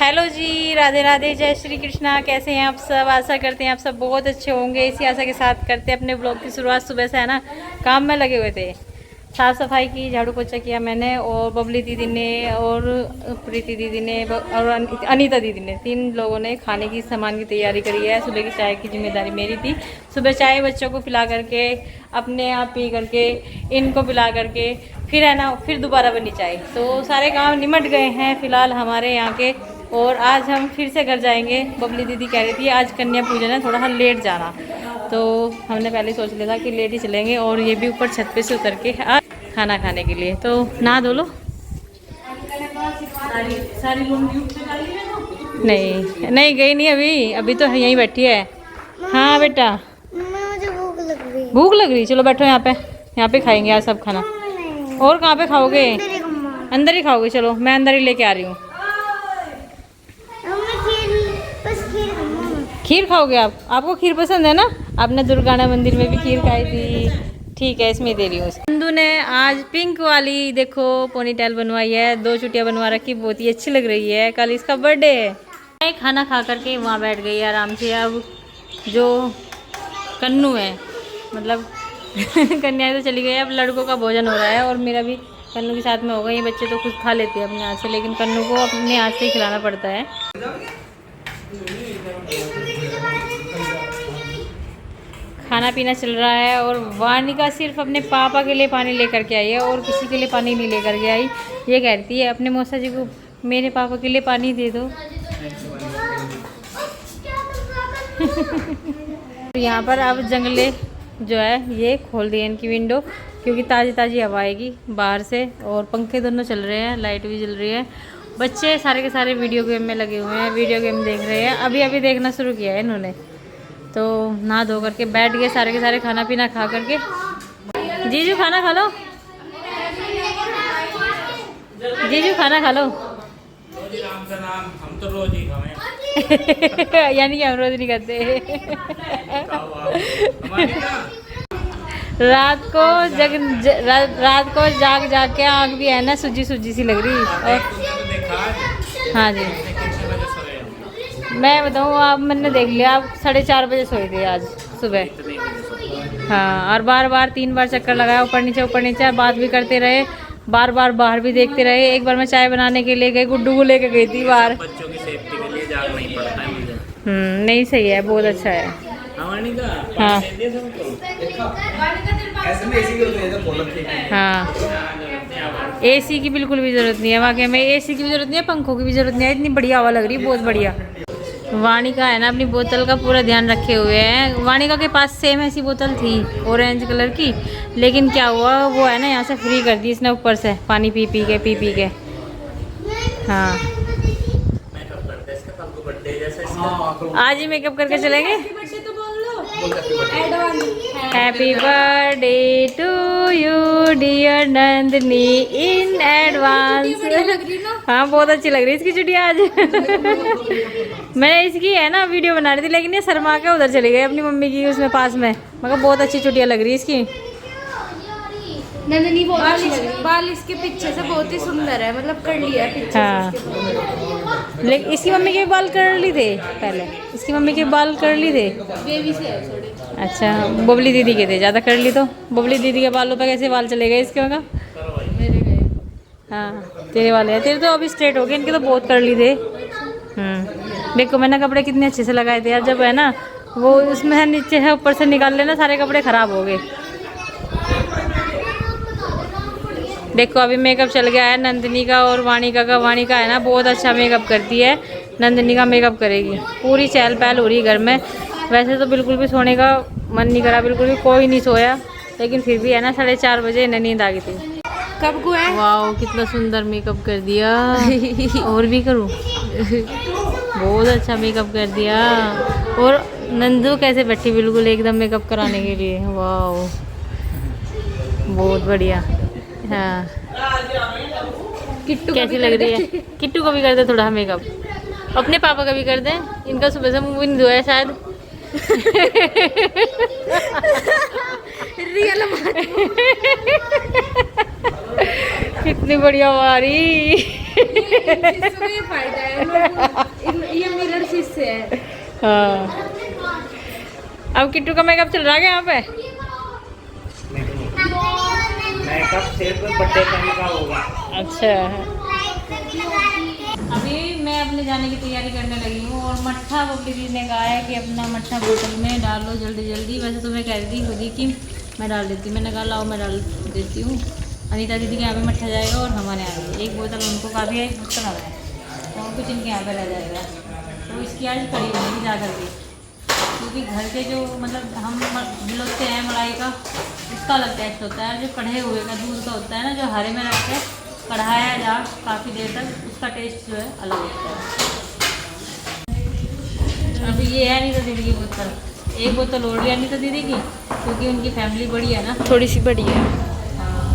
Hello जी, राधे राधे, जय श्री कृष्णा। कैसे हैं आप सब? आशा करते हैं आप सब बहुत अच्छे होंगे। इसी आशा के साथ करते हैं अपने ब्लॉग की शुरुआत। सुबह से है ना काम में लगे हुए थे, साफ़ सफाई की, झाड़ू पोछा किया मैंने और बबली दीदी ने और प्रीति दीदी ने और अनीता दीदी ने, 3 लोगों ने खाने की सामान की तैयारी करी है। सुबह की चाय की जिम्मेदारी मेरी थी। सुबह चाय बच्चों को पिला करके, अपने आप पी करके, इनको पिला करके, फिर है ना फिर दोबारा बनी चाय। तो सारे काम निमट गए हैं फ़िलहाल हमारे यहाँ के। और आज हम फिर से घर जाएंगे। बबली दीदी कह रही थी आज कन्या पूजन है, थोड़ा सा लेट जाना, तो हमने पहले सोच लिया था कि लेट ही चलेंगे। और ये भी ऊपर छत पे से उतर के खाना खाने के लिए। तो नहा धो लो। सारी नहीं नहीं गई नहीं अभी तो यहीं बैठी है। हाँ बेटा, मुझे भूख लग रही। भूख लग रही, चलो बैठो यहाँ पे खाएंगे आज सब खाना। और कहाँ पे खाओगे? अंदर ही खाओगे? चलो मैं अंदर ही लेके आ रही हूँ। खीर खाओगे आप? आपको खीर पसंद है ना? आपने दुर्गाना मंदिर में भी खीर खाई थी। ठीक है, इसमें दे रही हूँ। नंदू ने आज पिंक वाली देखो पोनीटेल बनवाई है, 2 चुटियाँ बनवा रखी, बहुत ही अच्छी लग रही है। कल इसका बर्थडे है। खाना खा करके वहाँ बैठ गई आराम से। अब जो कन्नू है, मतलब कन्या तो चली गई, अब लड़कों का भोजन हो रहा है और मेरा भी कन्नू के साथ में होगा। ये बच्चे तो खुद खा लेते हैं अपने हाथ से, लेकिन कन्नू को अपने हाथ से ही खिलाना पड़ता है। खाना पीना चल रहा है और वानिका सिर्फ अपने पापा के लिए पानी लेकर के आई है और किसी के लिए पानी नहीं लेकर के आई। ये कहती है अपने मौसा जी को मेरे पापा के लिए पानी दे दो। यहाँ पर अब जंगले जो है ये खोल दिए इनकी विंडो, क्योंकि ताज़ी ताज़ी हवा आएगी बाहर से। और पंखे दोनों चल रहे हैं, लाइट भी जल रही है। बच्चे सारे के सारे वीडियो गेम में लगे हुए हैं, वीडियो गेम देख रहे हैं। अभी देखना शुरू किया है इन्होंने। तो नहा धो करके बैठ गए सारे के सारे, खाना पीना खा करके। जीजू खाना खा लो, जीजू खाना खा लो। हम तो रोज ही खाएं। यानी कि हम रोज नहीं खाते। रात को जाग के आँख भी है ना सूजी सी लग रही। और हाँ जी, मैं बताऊँ, आप मैंने देख लिया, आप 4:30 बजे सोए थे आज सुबह। हाँ, और बार 3 बार चक्कर लगाया, ऊपर नीचे बात भी करते रहे, बार बाहर भी देखते रहे। एक बार मैं चाय बनाने के लिए गई, गुड्डू को लेके गई थी बाहर। बच्चों की सेफ्टी के लिए जागना ही पड़ता है मुझे। नहीं सही है, बहुत अच्छा है। हाँ हाँ, एसी की बिल्कुल भी ज़रूरत नहीं है, वाकई में एसी की भी ज़रूरत नहीं है, पंखों की भी ज़रूरत नहीं है। इतनी बढ़िया हवा लग रही है, बहुत बढ़िया। वानिका है ना अपनी बोतल का पूरा ध्यान रखे हुए हैं। वानिका के पास सेम ऐसी बोतल थी ऑरेंज कलर की, लेकिन क्या हुआ, वो है ना यहाँ से फ्री कर दी इसने ऊपर से, पानी पी पी के। हाँ, आज ही मेकअप करके चलेंगे। Happy birthday to you dear Nandini in advance. हाँ, बहुत अच्छी लग रही है इसकी चुटिया आज। मैंने इसकी है ना वीडियो बना रही थी, लेकिन ये शर्मा के उधर चली गई अपनी मम्मी की उसमें पास में। मगर बहुत अच्छी चुटिया लग रही है इसकी। नंदनी बाल इसके पीछे से बहुत ही सुंदर है, मतलब कर लिया है पीछे। हाँ, लेकिन इसकी मम्मी के बाल कर्ली थे पहले, इसकी मम्मी के बाल कर्ली थे, बेबी से है थोड़े। अच्छा, बबली दीदी के थे ज़्यादा कर्ली। तो बबली दीदी के बालों पे कैसे बाल चले गए इसके? होगा मेरे गए। हाँ, तेरे वाले हैं, तेरे तो अभी स्ट्रेट हो गए, इनके तो बहुत कर्ली थे। देखो मैंने कपड़े कितने अच्छे से लगाए थे यार, जब है ना वो उसमें है नीचे है ऊपर से निकाल लेना, सारे कपड़े ख़राब हो गए। देखो अभी मेकअप चल गया है नंदिनी का और वानिका का। वानिका है ना बहुत अच्छा मेकअप करती है, नंदिनी का मेकअप करेगी। पूरी चहल पहल हो रही है घर में। वैसे तो बिल्कुल भी सोने का मन नहीं करा, बिल्कुल भी कोई नहीं सोया, लेकिन फिर भी है ना 4:30 बजे इन्हें नींद आ गई थी। कब को है? वाह, कितना सुंदर मेकअप कर दिया। और भी करूँ? बहुत अच्छा मेकअप कर दिया। और नंदू कैसे बैठी बिल्कुल एकदम मेकअप कराने के लिए। वाह, बहुत बढ़िया। हाँ, किट्टू कैसी लग रही है? किट्टू को भी कर दे थोड़ा मेकअप, अपने पापा का भी कर दे। इनका सुबह से मुंह भी नहीं धोया शायद। रियल कितनी बढ़िया हमारी। शीशों का ये फायदा है, ये मिरर शीशे है। हाँ। अब किट्टू का मेकअप चल रहा है यहाँ पे। मेकअप सिर्फ बर्थडे पहले का होगा। अच्छा। अभी मैं अपने जाने की तैयारी करने लगी हूँ और मट्ठा बबली जी ने कहा है कि अपना मट्ठा बोतल में डाल लो जल्दी जल्दी। वैसे तो मैं कह रही थी खुद ही कि मैं डाल देती हूँ, मैंने कहा लाओ मैं डाल देती हूँ। अनीता दीदी के यहाँ पे मट्ठा जाएगा और हमारे यहाँ पे एक बोतल उनको काफ़ी है, मुश्किल आ रहा है और कुछ इनके यहाँ पे रह जाएगा। तो इसकी आज कड़ी बनेगी जा करके, क्योंकि घर के जो मतलब हम गिलोते हैं मलाई का, उसका अलग टेस्ट होता है। जो कढ़े हुए का दूध का होता है ना, जो हरे में रख के कढ़ाया जा काफ़ी देर तक, उसका टेस्ट जो है अलग होता है। अभी ये है नहीं तो दीदी की बोतल, एक बोतल और लिया नहीं तो दीदी की, क्योंकि उनकी फैमिली बड़ी है ना, थोड़ी सी बड़ी है। हाँ,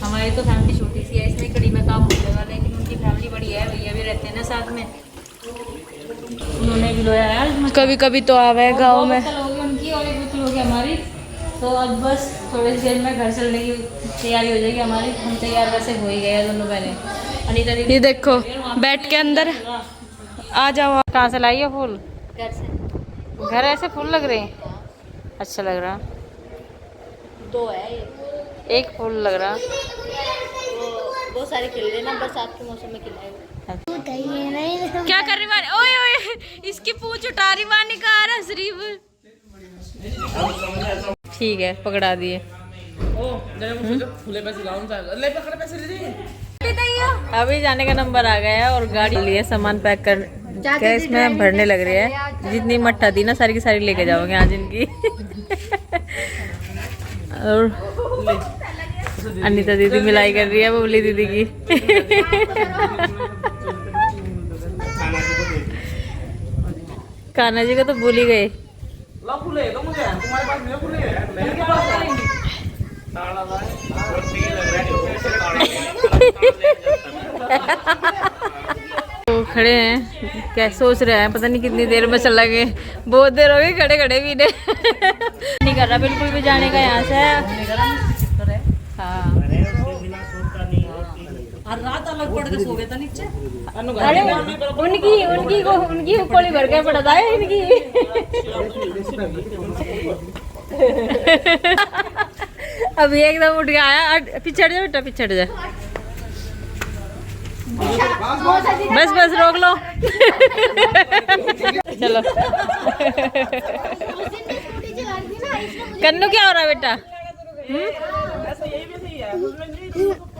हमारी तो फैमिली छोटी सी है, इसमें कड़ी में काम होने वाला, लेकिन उनकी फैमिली बड़ी है, भैया भी रहते हैं ना साथ में, उन्होंने भी लोया यार। कभी कभी तो आवे गाँव में। बोतल होगी उनकी और एक बोतल होगी हमारी। तो अब बस थोड़ी देर में घर चलने की तैयारी हो जाएगी हमारी। हम तैयार वैसे हो ही गए दोनों बहने। अनीता दीदी ये देखो बैठ के अंदर आ जाओ। कहाँ से लाई हो फूल? घर से घर ऐसे फूल लग रहे हैं, अच्छा लग रहा। दो है, एक फूल लग रहा। बहुत सारे खिल रहे ना, बरसात के मौसम में खिलाए। क्या कर रही वानी? ओए ओए, इसकी पूंछ उठा रही वानी का आ रहा शरीफ। ठीक है, पकड़ा दिए। अभी जाने का नंबर आ गया है और गाड़ी लिए सामान पैक कर के इसमें भरने लग रही है। जितनी मट्ठा थी ना सारी की सारी लेके जाओगे आज इनकी। और अनीता दीदी मिलाई कर रही है बबली दीदी की। कान्हा जी को तो भूल ही गए। तो खड़े हैं, क्या सोच रहे हैं, पता नहीं कितनी देर में चला गए। बहुत देर हो गई खड़े खड़े भी नहीं कर रहा बिल्कुल भी जाने का यहाँ से। हाँ, रात अलग पड़ के सो गए था नीचे। अरे उनकी कोली भर के पड़ा था इनकी। अभी एकदम उठ गया आया। पिछड़ जा बेटा, पिछड़ जा। बस बस रोक लो। चलो। कन्नू क्या हो रहा है बेटा?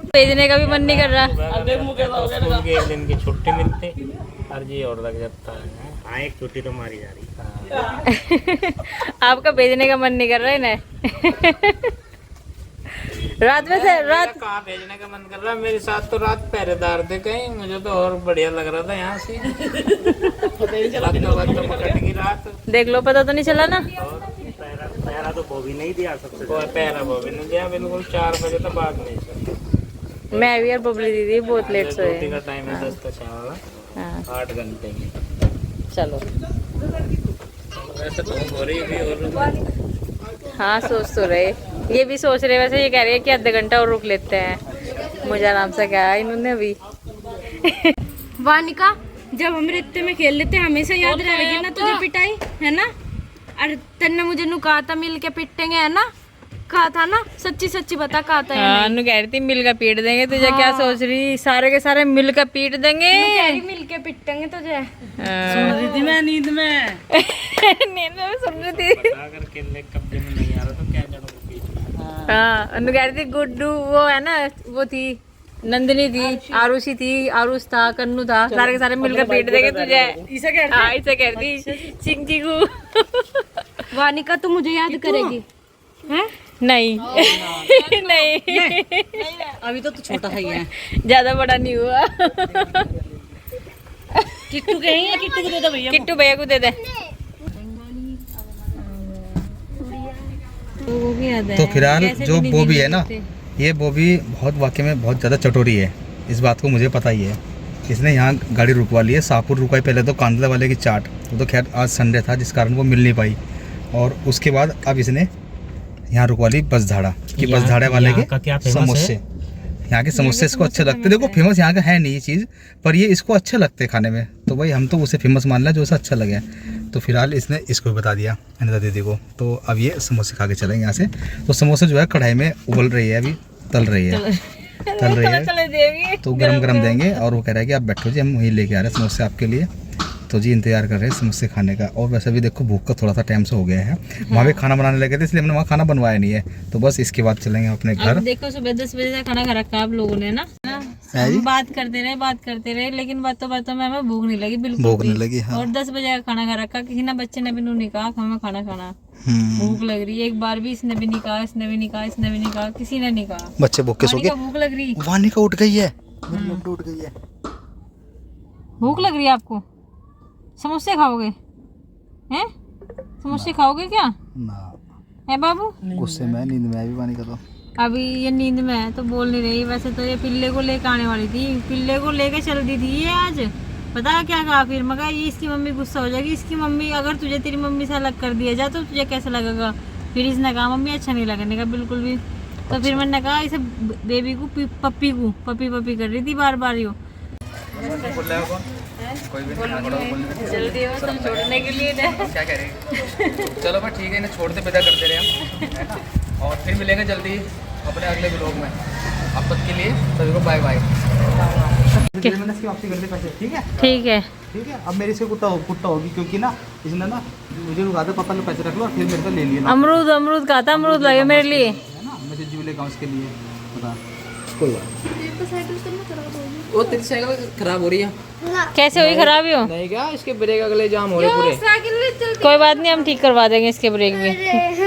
भेजने का भी मन नहीं कर रहा। एक दिन की छुट्टी मिलती अर्जी और लग जाता है। हाँ, एक छुट्टी तो मारी जा रही। आपका भेजने का मन नहीं कर रहा है ना? रात में से रात कहाँ भेजने का मन कर रहा है? मेरे साथ तो रात पहरेदार थे कहीं, मुझे तो और बढ़िया लग रहा था यहाँ से। पकड़ की रात देख लो, पता तो नहीं चला ना। पहरा तो वो भी नहीं दिया, सबसे पहरा वो भी नहीं दिया। बिल्कुल 4 बजे तक बाद नहीं चला। मैं भी और बबली दीदी बहुत लेट सोए। ड्यूटी का टाइम है 10 से 6 वाला। हाँ 8 घंटे में। चलो। वैसे तो हो रही भी और हाँ सोच तो रहे, ये भी सोच रहे। वैसे ये कह रहे हैं कि आधा घंटा और रुक लेते हैं। मुझे आराम से कहा इन्होंने अभी। वानिका, जब हम रेते में खेल लेते हमेशा याद रहेगी ना तुझे पिटाई, है ना? अरे तन्ने मुझे नु कहा था मिल के पिटेंगे, है ना? कहा था ना, सच्ची सच्ची बता कहा था या हाँ, कह रही थी मिल का पीट देंगे तुझे। क्या सोच रही? सारे के सारे मिल का पीट देंगे। कह रही मिल के पिटेंगे तुझे। सुन रही थी मैं नींद में। नींद में सुन रही थी। अगर केले कब्जे में नहीं आ रहा तो क्या करोगे? हाँ, कह रही थी गुड्डू, वो है ना, वो थी नंदिनी थी, आरुषि थी, आरुष था, कन्नू था, सारे के सारे मिलकर पीट देंगे तुझे। इसे कह रही चिंग चिंगू। वानिका तू मुझे याद करेगी? हैं? नहीं नहीं, अभी तो छोटा है ये। ज्यादा बड़ा नहीं हुआ। किट्टू के हैं या किट्टू को दे दो भैया? किट्टू भैया को दे दे। तो फिलहाल जो बॉबी है ना, ये बॉबी बहुत वाकई में बहुत ज़्यादा चटोरी है। इस बात को मुझे पता ही है। इसने यहाँ गाड़ी रुकवा ली है, शाहपुर रुकवाई पहले तो कांदला वाले की चाट। वो तो खैर आज संडे था जिस कारण वो मिल नहीं पाई, और उसके बाद अब इसने यहाँ रुकवा ली बसधाड़ा कि बसधाड़े वाले के समोसे। यहाँ के समोसे इसको अच्छे लगते हैं। देखो फेमस यहाँ का है नहीं ये चीज़, पर ये इसको अच्छे लगते हैं खाने में, तो भाई हम तो उसे फेमस मान लिया जो उसे अच्छा लगे। तो फिलहाल इसने इसको भी बता दिया अनिता दीदी को। तो अब ये समोसे खा के चलेंगे यहाँ से। तो समोसे जो है कढ़ाई में उबल रही है, अभी तल रही है, तो गरम गरम देंगे। और वो कह रहा है कि आप बैठो जी, हम वहीं लेके आ रहे हैं समोसे आपके लिए। तो जी इंतजार कर रहे हैं समोसे खाने का। और वैसे भी देखो भूख का थोड़ा सा टाइम से हो गया है, वहाँ पे खाना बनाने लगे थे, इसलिए हमने वहाँ खाना बनवाया नहीं है। तो बस इसके बाद चलेंगे अपने घर। देखो सुबह 10 बजे से खाना खा रखा आप लोगों ने ना, हम बात करते रहे, लेकिन बातों में हमें भूख नहीं लगी, बिल्कुल भूख नहीं लगी। हाँ। और 10 बजे का खाना खा रखा, किसी ना बच्चे ने भी नहीं कहा हमें खाना खाना, भूख लग रही है। एक बार भी इसने भी नहीं कहा, इसने भी नहीं कहा, किसी ने नहीं कहा। बच्चे भूख के सो गए। भूख लग रही, वानी का उठ गई है, उठ गई है। भूख लग रही है आपको? समोसे खाओगे हैं? समोसे खाओगे क्या ना है बाबू? गुस्से में, नींद में, अभी वानी का तो अभी ये नींद में है तो बोल नहीं रही। वैसे तो ये पिल्ले को लेकर आने वाली थी, पिल्ले को लेके चल दी थी ये आज। पता है क्या कहा फिर? मगर ये इसकी मम्मी गुस्सा हो जाएगी। इसकी मम्मी अगर तुझे तेरी मम्मी से अलग कर दिया जाए तो तुझे कैसा लगेगा? फिर इसने कहा मम्मी अच्छा नहीं लगने का बिल्कुल भी। तो फिर मैंने कहा इसे बेबी को पप्पी कर रही थी बार बार। यो जल्दी हो तुम छोड़ने के लिए क्या कह रही? चलो भाई ठीक है, इन्हें छोड़ते विदा करते रहे हम, है ना? और फिर मिलेंगे जल्दी अपने अगले ब्लॉग में। अब तक के लिए सभी को बाय बाय। मैंने इसकी वापसी कर दी पैसे, ठीक है? ठीक है। अब मेरी से कुत्ता होगी, क्योंकि ना इसने ना मुझे रुका था, पापा ने पैसे रख लो और फिर मेरे से ले लिया। अमरूद कहा था, अमरूद लगे मेरे लिए, है ना? मैं जो लेगा उसके लिए बता। कोई बात वो तेरी साइकिल खराब हो रही है। कैसे हुई खराब हो? नहीं क्या, इसके ब्रेक अगले जाम हो रहे पूरे। कोई बात नहीं, हम ठीक करवा देंगे इसके ब्रेक भी।